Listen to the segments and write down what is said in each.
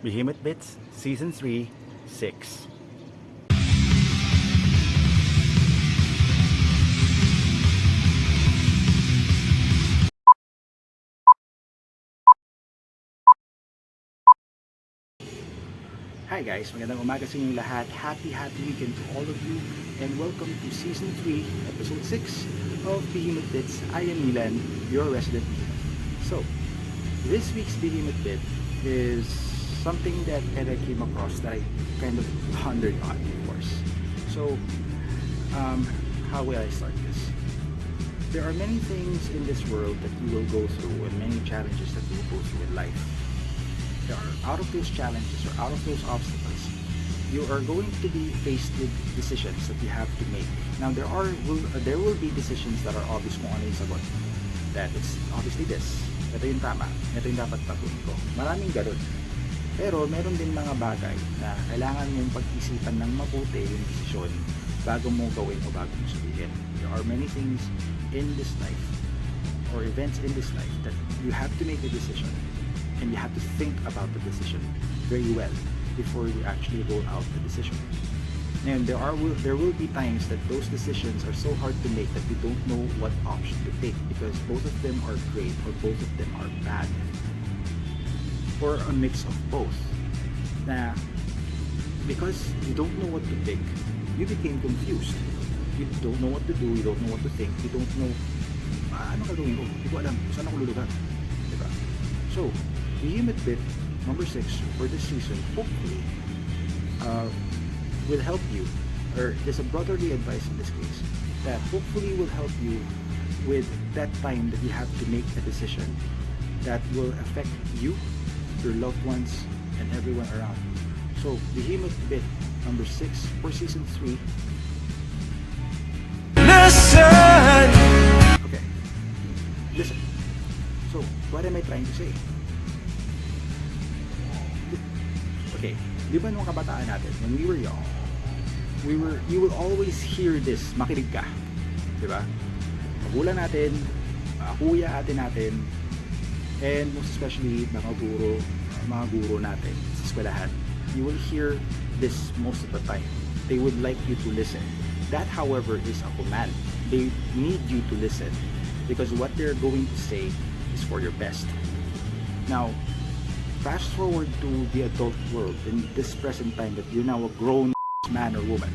Behemoth Bits Season 3, 6. Hi guys, magandang umaga sa inyong lahat. Happy weekend to all of you and welcome to Season 3, Episode 6 of Behemoth Bits. I am Milan, your resident Behemoth. So, this week's Behemoth Bit is something that I came across that I kind of pondered on, of course. So, how will I start this? There are many things in this world that you will go through and many challenges that you will go through in life. There are, out of those challenges or out of those obstacles, you are going to be faced with decisions that you have to make. Now there will be decisions that are obvious kung ano yung sagot. That it's obviously this. Ito yung tama. Ito yung dapat patuloy ko. Maraming ganun. Pero meron din mga bagay na kailangan mong pag-isipan ng mabuti yung desisyon bago mo gawin o bago mo sabihin. There are many things in this life or events in this life that you have to make a decision. And you have to think about the decision very well before you actually roll out the decision. And there will be times that those decisions are so hard to make that you don't know what option to take because both of them are great or both of them are bad. Or a mix of both. Na because you don't know what to pick, you became confused. You don't know what to do, you don't know what to think, you don't know ano gagawin ko, hindi ko alam saan ako lulugar. Diba? So, Behemoth Bit number 6 for this season hopefully will help you, or there's a brotherly advice in this case that hopefully will help you with that time that you have to make a decision that will affect you, your loved ones, and everyone around you. So Behemoth Bit number 6 for season 3. Listen! Okay, listen. So what am I trying to say? Okay, di ba nung kabataan natin, when we were young, you will always hear this, makinig ka, di ba? Magulang natin, kuya ate natin, and most especially mga guro natin sa eskwelahan, you will hear this most of the time. They would like you to listen. That, however, is a command. They need you to listen because what they're going to say is for your best. Now, fast forward to the adult world in this present time that you're now a grown man or woman.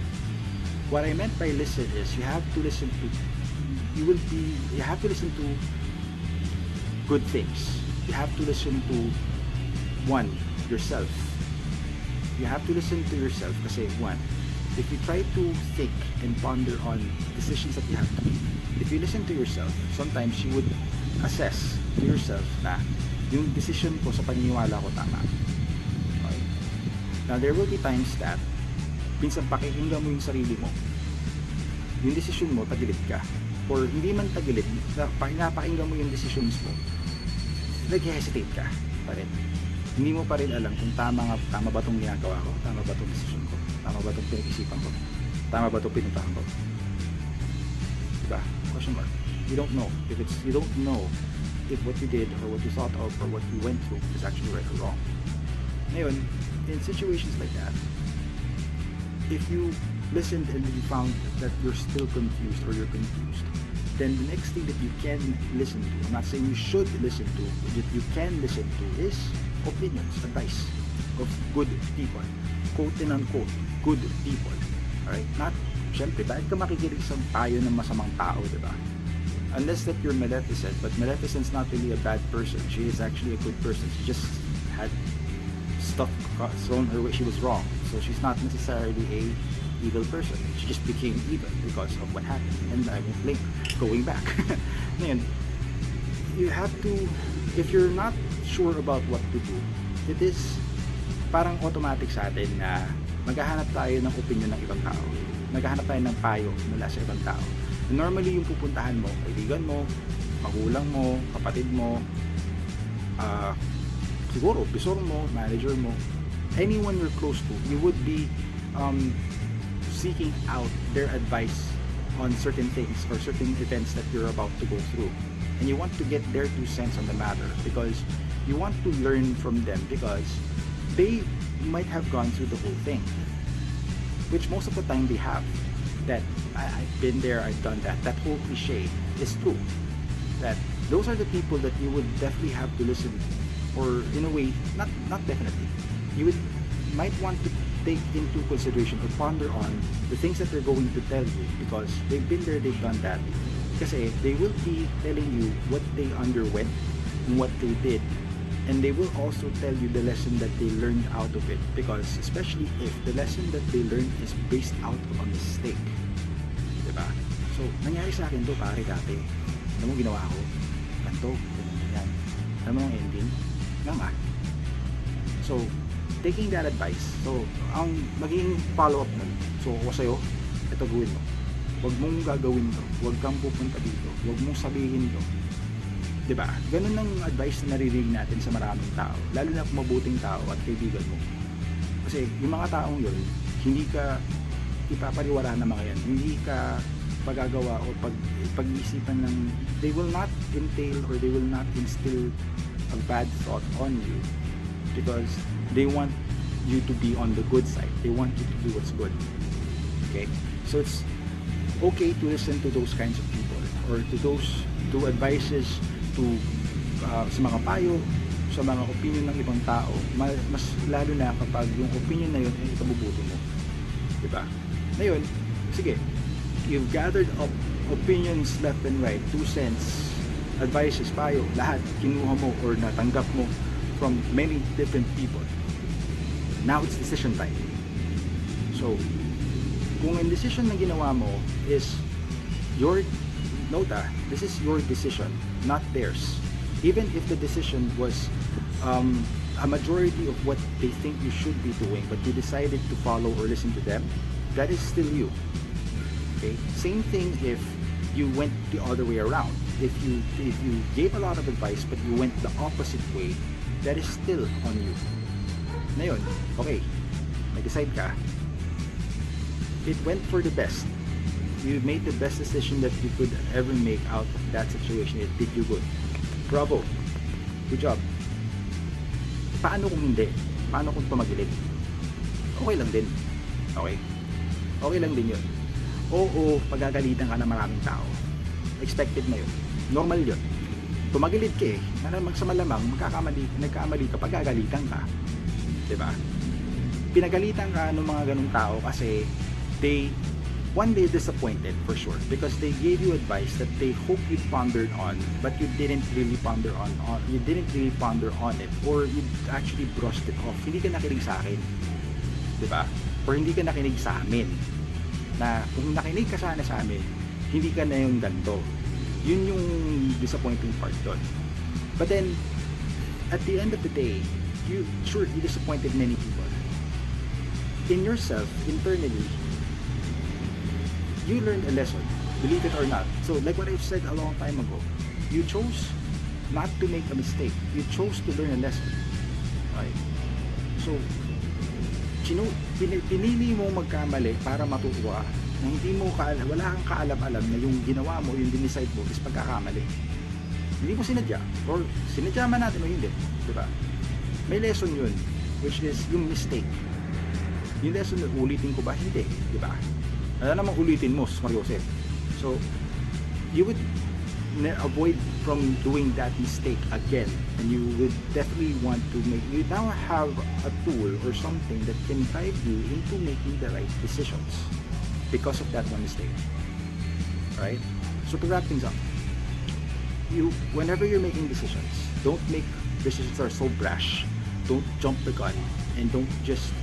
What I meant by listen is you have to listen to good things. You have to listen to yourself. You have to listen to yourself kasi if you try to think and ponder on decisions that you have to make, if you listen to yourself, sometimes you would assess to yourself na yung decision ko sa paniniwala ko tama. Okay. Now there will be times that minsan pakikinggan mo yung sarili mo, yung decision mo tagilid ka, or hindi man tagilid, napakinggan mo yung decisions mo, nag-hesitate ka pa rin. Hindi mo pa rin alam kung tama ba itong ginagawa ko, tama ba itong decision ko, tama ba itong pinag-isipan ko, tama ba itong pinuntahan ko, diba? Question mark. You don't know if what you did or what you thought of or what you went through is actually right or wrong. Ngayon, in situations like that, if you listened and you found that you're still confused or you're confused, then the next thing that you can listen to, I'm not saying you should listen to, but that you can listen to is opinions, advice of good people, quote and unquote, good people. Alright? Not, syempre, bakit ka makikinig sa payo ng masamang tao, diba? Unless that you're Maleficent, but Maleficent's not really a bad person. She is actually a good person. She just had stuff thrown her way. She was wrong, so she's not necessarily a evil person. She just became evil because of what happened. And I won't blame her. Going back, and you have to, if you're not sure about what to do, it is parang automatic sa atin na maghahanap tayo ng opinion ng ibang tao. Maghahanap tayo ng payo mula sa ibang tao. Normally yung pupuntahan mo, kaibigan mo, magulang mo, kapatid mo, siguro bisor mo, manager mo, anyone you're close to, you would be seeking out their advice on certain things or certain events that you're about to go through, and you want to get their 2 cents on the matter because you want to learn from them because they might have gone through the whole thing, which most of the time they have. That I've been there, I've done that. That whole cliche is true. That those are the people that you would definitely have to listen, or in a way, not definitely. You might want to take into consideration or ponder on the things that they're going to tell you, because they've been there, they've done that. Kasi they will be telling you what they underwent and what they did, and they will also tell you the lesson that they learned out of it, because especially if the lesson that they learned is based out of a mistake, diba? So nangyari sa akin to, pare, dati alam mo ginawa ko ganito, ganyan, alam mo ang ending nga. So taking that advice, so ang maging follow up nun, so ako sa'yo, ito gawin mo, huwag mong gagawin to, huwag kang pupunta dito, huwag mong sabihin to, diba? Ganun ang advice na naririnig natin sa maraming tao, lalo na kung mabuting tao at kaibigan mo. Kasi yung mga taong yun, hindi ka ipapariwara ng mga yan, hindi ka pagagawa o pag-iisipan ng, they will not entail or they will not instill a bad thought on you, because they want you to be on the good side, they want you to do what's good. Okay, so it's okay to listen to those kinds of people, or to advices, to sa mga payo, sa mga opinion ng ibang tao, mas lalo na kapag yung opinion na yun ay ikabubuti mo, diba? Ngayon, sige, you've gathered up opinions left and right, 2 cents, advices, payo, lahat kinuha mo or natanggap mo from many different people. Now it's decision time. So kung ang decision na ginawa mo is your, nota, this is your decision, not theirs. Even if the decision was a majority of what they think you should be doing, but you decided to follow or listen to them, that is still you. Okay, same thing if you went the other way around. If you gave a lot of advice but you went the opposite way, that is still on you. Ngayon, okay, nag-decide ka, it went for the best, you made the best decision that you could ever make out of that situation, it did you good, bravo, good job. Paano kung hindi? Paano kung tumagilid? Okay lang din. Okay lang din yun. Oo, pagagalitan ka ng maraming tao, expected na yun, normal yun. Tumagilid ka eh, malamang nagkamali ka, pagagalitan ka, diba? Pinagalitan ka ng mga ganung tao kasi one day disappointed for sure, because they gave you advice that they hope you pondered on, but you didn't really ponder on it, or you actually brushed it off. Hindi ka nakinig sa akin, diba? Or hindi ka nakinig sa amin, na kung nakinig ka sana sa amin, hindi ka na yung ganito. Yun yung disappointing part doon. But then at the end of the day, you disappointed many people. In yourself, internally, you learned a lesson, believe it or not. So like what I've said a long time ago, you chose not to make a mistake, you chose to learn a lesson. Okay? So pinili mo magkamali para matuto ka, na hindi mo wala kang kaalam-alam na yung ginawa mo, yung dinecide mo is pagkakamali. Hindi mo sinadya, or sinadya man natin o hindi, diba? May lesson yun, which is yung mistake. Yung lesson na ulitin ko ba? Hindi, diba? Ano namang ulitin mo, Mariosep? So you would avoid from doing that mistake again, and you would definitely want to you now have a tool or something that can guide you into making the right decisions because of that one mistake, right? So to wrap things up, whenever you're making decisions, don't make decisions that are so brash. Don't jump the gun, and don't just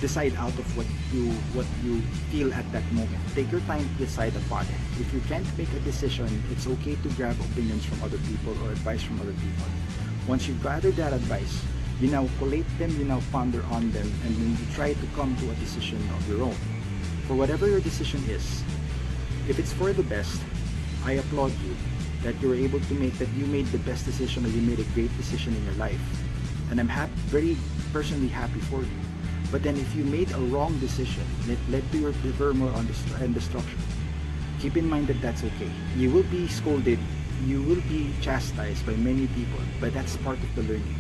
decide out of what you feel at that moment. Take your time to decide upon it. If you can't make a decision, it's okay to grab opinions from other people or advice from other people. Once you've gathered that advice, you now collate them, you now ponder on them, and then you try to come to a decision of your own. For whatever your decision is, if it's for the best, I applaud you that you're able to make that. You made the best decision, or you made a great decision in your life, and I'm very personally happy for you. But then if you made a wrong decision and it led to your turmoil and destruction, keep in mind that that's okay. You will be scolded, you will be chastised by many people, but that's part of the learning.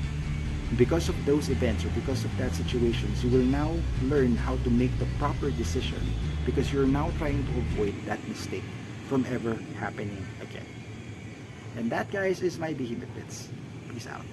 Because of those events or because of that situations, you will now learn how to make the proper decision, because you're now trying to avoid that mistake from ever happening again. And that, guys, is my Behemoth Bits. Peace out.